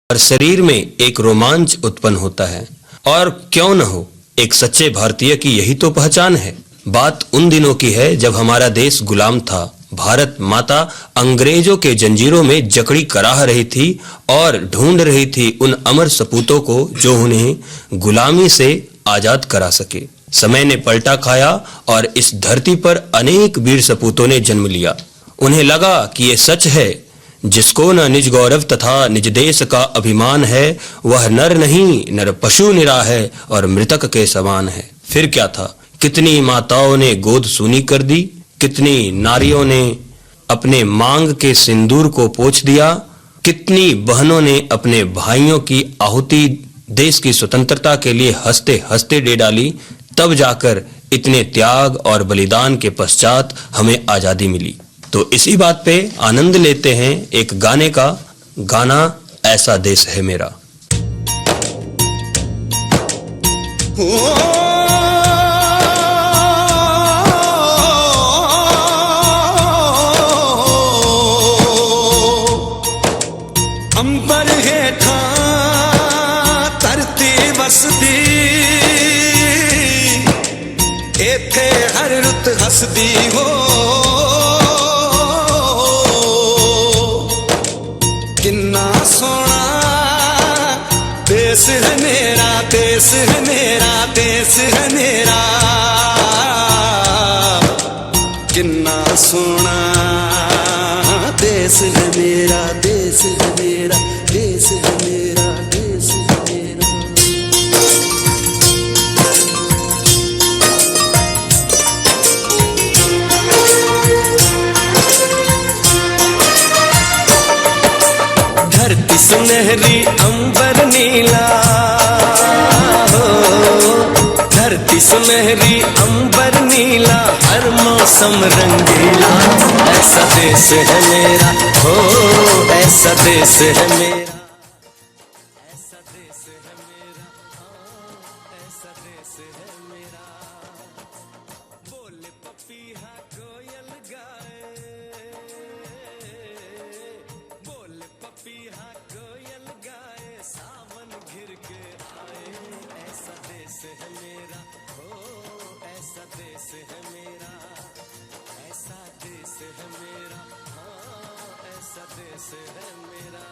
और शरीर में एक रोमांच उत्पन्न होता है। और क्यों न हो, एक सच्चे भारतीय की यही तो पहचान है। बात उन दिनों की है जब हमारा देश गुलाम था। भारत माता अंग्रेजों के जंजीरों में जकड़ी कराह रही थी और ढूंढ रही थी उन अमर सपूतों को जो उन्हें गुलामी से आजाद करा सके। समय ने पलटा खाया और इस धरती पर अनेक वीर सपूतों ने जन्म लिया। उन्हें लगा कि ये सच है, जिसको न निज गौरव तथा निज देश का अभिमान है, वह नर नहीं नर पशु निरा है और मृतक के समान है। फिर क्या था, कितनी माताओं ने गोद सूनी कर दी, कितनी नारियों ने अपने मांग के सिंदूर को पोंछ दिया, कितनी बहनों ने अपने भाइयों की आहुति देश की स्वतंत्रता के लिए हंसते हंसते दे डाली। तब जाकर इतने त्याग और बलिदान के पश्चात हमें आजादी मिली। तो इसी बात पे आनंद लेते हैं एक गाने का। गाना ऐसा देश है मेरा। अंबर हेठा धरती वसदी, एथे हर रुत हसदी हो। किन्ना सोना देश है मेरा, देश है मेरा, देश है मेरा। किन्ना सोना देश है मेरा, देश है मेरा, देश है मेरा, देश है मेरा। धरती सुनहरी अंबर नीला हो, धरती सुनहरी अंबर नीला, हर मौसम रंगीला। ऐसा देश है मेरा हो, ऐसा देश है मेरा, ऐसा देश है मेरा, ऐसा देश है मेरा। बोले पपीहा कोयल गाए, बोले पपीहा कोयल गाए, सावन घिर के आए। ऐसा देश है मेरा हो, ऐसा देश है मेरा, ऐसा देश है मेरा, हाँ ऐसा देश है मेरा।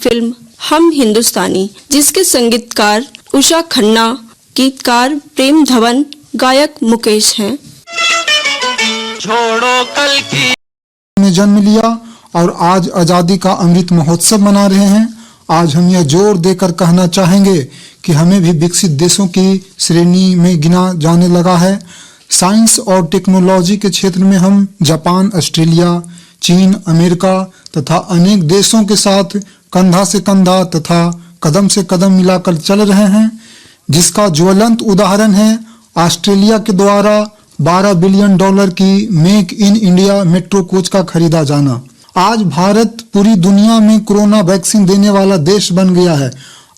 फिल्म हम हिंदुस्तानी, जिसके संगीतकार उषा खन्ना, गीतकार प्रेम धवन, गायक मुकेश हैं। छोड़ो कल की में जन्म लिया और आज आजादी का अमृत महोत्सव मना रहे हैं। आज हम यह जोर देकर कहना चाहेंगे कि हमें भी विकसित देशों की श्रेणी में गिना जाने लगा है। साइंस और टेक्नोलॉजी के क्षेत्र में हम जापान, ऑस्ट्रेलिया, चीन, अमेरिका तथा अनेक देशों के साथ कंधा से कंधा तथा कदम से कदम मिलाकर चल रहे हैं, जिसका ज्वलंत उदाहरण है ऑस्ट्रेलिया के द्वारा $12 बिलियन की make in India metro coach का खरीदा जाना। आज भारत पूरी दुनिया में कोरोना वैक्सीन देने वाला देश बन गया है।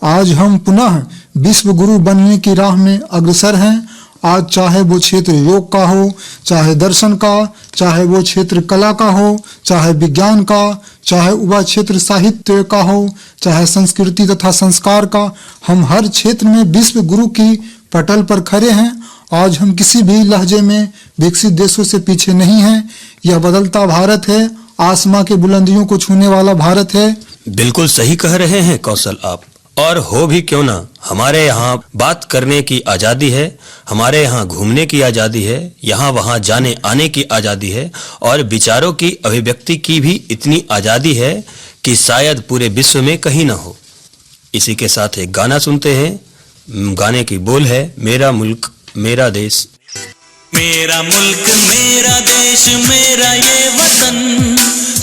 आज हम पुनः विश्व गुरु बनने की राह में अग्रसर हैं। आज चाहे वो क्षेत्र योग का हो, चाहे दर्शन का, चाहे वो क्षेत्र कला का हो, चाहे विज्ञान का, चाहे वह क्षेत्र साहित्य का हो, चाहे संस्कृति तथा संस्कार का, हम हर क्षेत्र में विश्व गुरु की पटल पर खड़े हैं। आज हम किसी भी लहजे में विकसित देशों से पीछे नहीं हैं। यह बदलता भारत है, आसमां के बुलंदियों को छूने वाला भारत है। बिल्कुल सही कह रहे हैं कौशल आप। और हो भी क्यों ना, हमारे यहाँ बात करने की आजादी है, हमारे यहाँ घूमने की आजादी है, यहाँ वहाँ जाने आने की आजादी है और विचारों की अभिव्यक्ति की भी इतनी आजादी है कि शायद पूरे विश्व में कहीं ना हो। इसी के साथ एक गाना सुनते हैं। गाने की बोल है मेरा मुल्क मेरा देश। मेरा मुल्क मेरा देश मेरा ये वतन,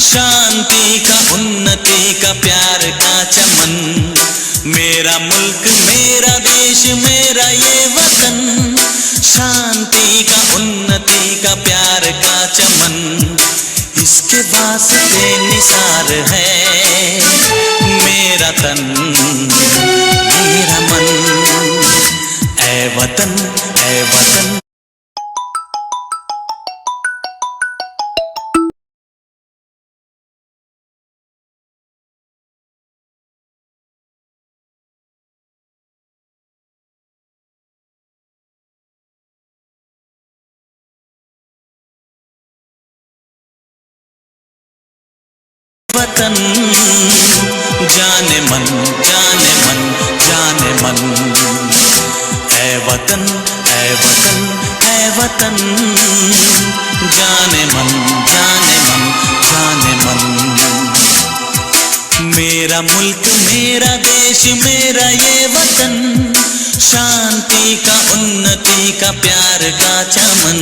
शांति का उन्नति का प्यार का चमन। मेरा मुल्क मेरा देश मेरा ये वतन, शांति का उन्नति का प्यार का चमन। इसके वास्ते निसार है मेरा तन मेरा मन। ऐ वतन ऐ वतन। वतन जाने मन जाने मन जाने मन। ऐ वतन ऐ वतन ऐ वतन, जाने मन जाने मन जाने मन। मेरा मुल्क मेरा देश मेरा ये वतन, शांति का उन्नति का प्यार का चमन।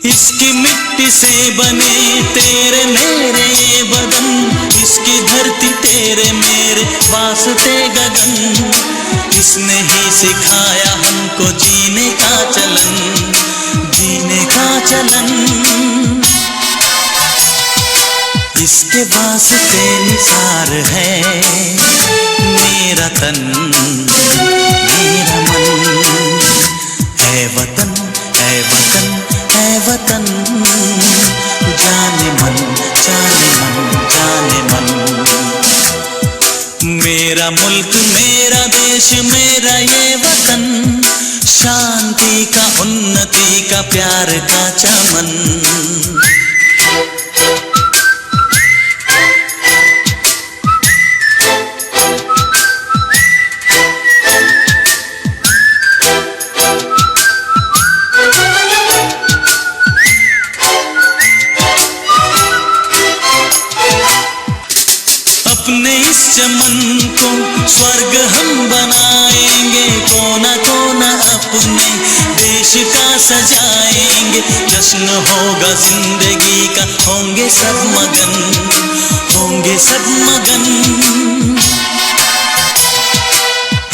इसकी मिट्टी से बने तेरे मेरे ये बदन, इसकी धरती तेरे मेरे वास्ते गगन। इसने ही सिखाया हमको जीने का चलन, जीने का चलन। इसके वास्ते निसार है मेरा तन मेरा मन। ऐ वतन ऐ वतन ऐ वतन, जाने मन जाने मन जाने मन। मेरा मुल्क मेरा देश मेरा ये वतन, शांति का उन्नति का प्यार का चमन। अपने इस चमन को स्वर्ग हम बनाएंगे, कोना कोना अपने देश का सजाएंगे। जश्न होगा जिंदगी का, होंगे सब मगन, होंगे सब मगन।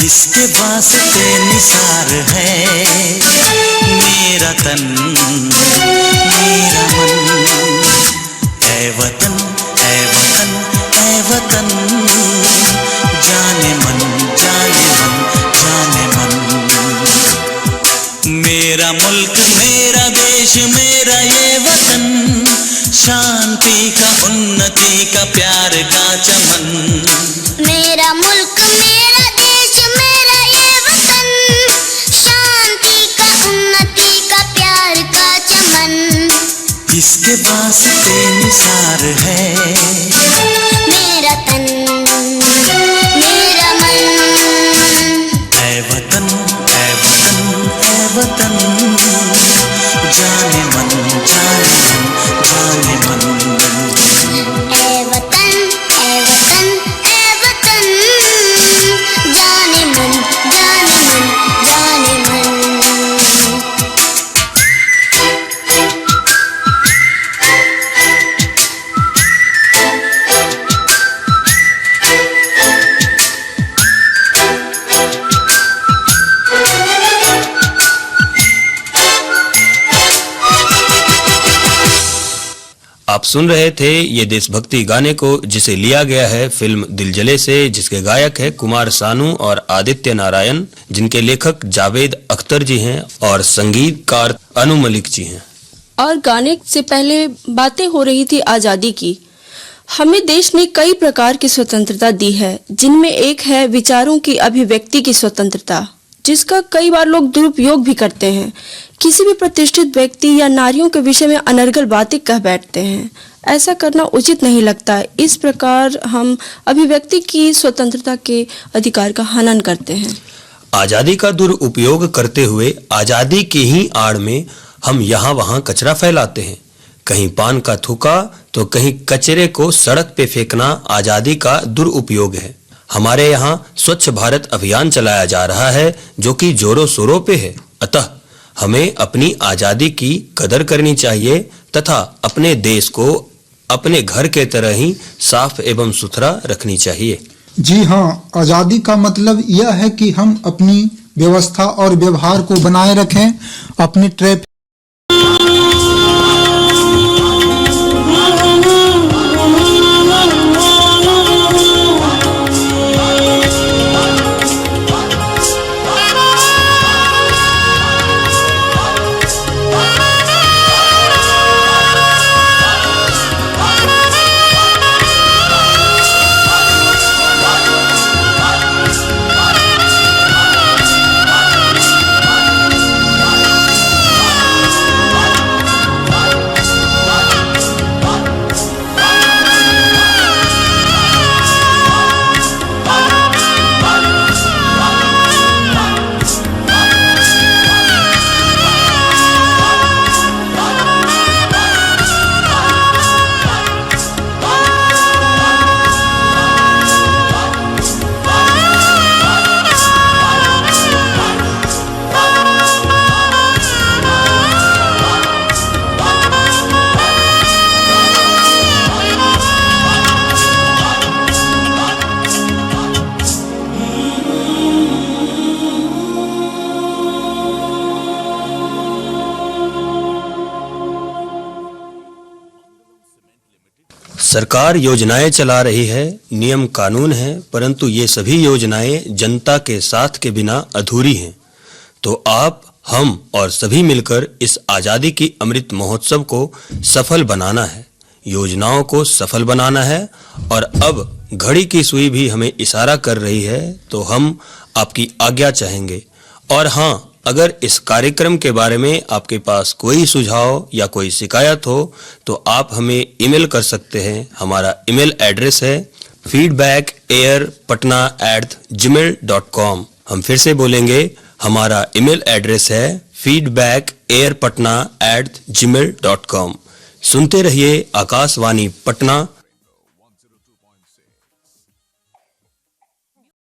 इसके वास्ते निसार है मेरा तन मेरा मन। ऐ वतन ऐ वतन ऐ वतन, जाने मन जाने मन जाने मन। मेरा मुल्क मेरा देश मेरा ये वतन, शांति का उन्नति का प्यार का चमन। मेरा मुल्क मेरा देश मेरा ये वतन, शांति का उन्नति का प्यार का चमन। इसके वास्ते निसार है मेरा तन मेरा मन। ऐ वतन ऐ वतन ऐ वतन, जाने मन जाने मन जाने मन। ऐ वतन ऐ वतन ऐ वतन, जाने मन जाने मन जाने मन। सुन रहे थे ये देशभक्ति गाने को, जिसे लिया गया है फिल्म दिल जले से, जिसके गायक है कुमार सानू और आदित्य नारायण, जिनके लेखक जावेद अख्तर जी हैं और संगीतकार अनु मलिक जी हैं। और गाने से पहले बातें हो रही थी आजादी की। हमें देश ने कई प्रकार की स्वतंत्रता दी है, जिनमें एक है विचारों की अभिव्यक्ति की स्वतंत्रता, जिसका कई बार लोग दुरुपयोग भी करते हैं। किसी भी प्रतिष्ठित व्यक्ति या नारियों के विषय में अनर्गल बातें कह बैठते हैं। ऐसा करना उचित नहीं लगता। इस प्रकार हम अभिव्यक्ति की स्वतंत्रता के अधिकार का हनन करते हैं। आजादी का दुरुपयोग करते हुए आजादी की ही आड़ में हम यहाँ वहाँ कचरा फैलाते हैं। कहीं पान का थूका तो कहीं कचरे को सड़क पे फेंकना आजादी का दुरुपयोग है। हमारे यहाँ स्वच्छ भारत अभियान चलाया जा रहा है, जो कि जोरों शोरों पे है। अतः हमें अपनी आजादी की कदर करनी चाहिए तथा अपने देश को अपने घर के तरह ही साफ एवं सुथरा रखनी चाहिए। जी हाँ, आजादी का मतलब यह है कि हम अपनी व्यवस्था और व्यवहार को बनाए रखें, अपने ट्रैफिक सरकार योजनाएं चला रही है, नियम कानून है, परंतु ये सभी योजनाएं जनता के साथ के बिना अधूरी हैं। तो आप, हम और सभी मिलकर इस आजादी की अमृत महोत्सव को सफल बनाना है, योजनाओं को सफल बनाना है। और अब घड़ी की सुई भी हमें इशारा कर रही है, तो हम आपकी आज्ञा चाहेंगे। और हाँ, अगर इस कार्यक्रम के बारे में आपके पास कोई सुझाव या कोई शिकायत हो तो आप हमें ईमेल कर सकते हैं। हमारा ईमेल एड्रेस है feedbackairpatna@gmail.com। हम फिर से बोलेंगे, हमारा ईमेल एड्रेस है feedbackairpatna@gmail.com। सुनते रहिए आकाशवाणी पटना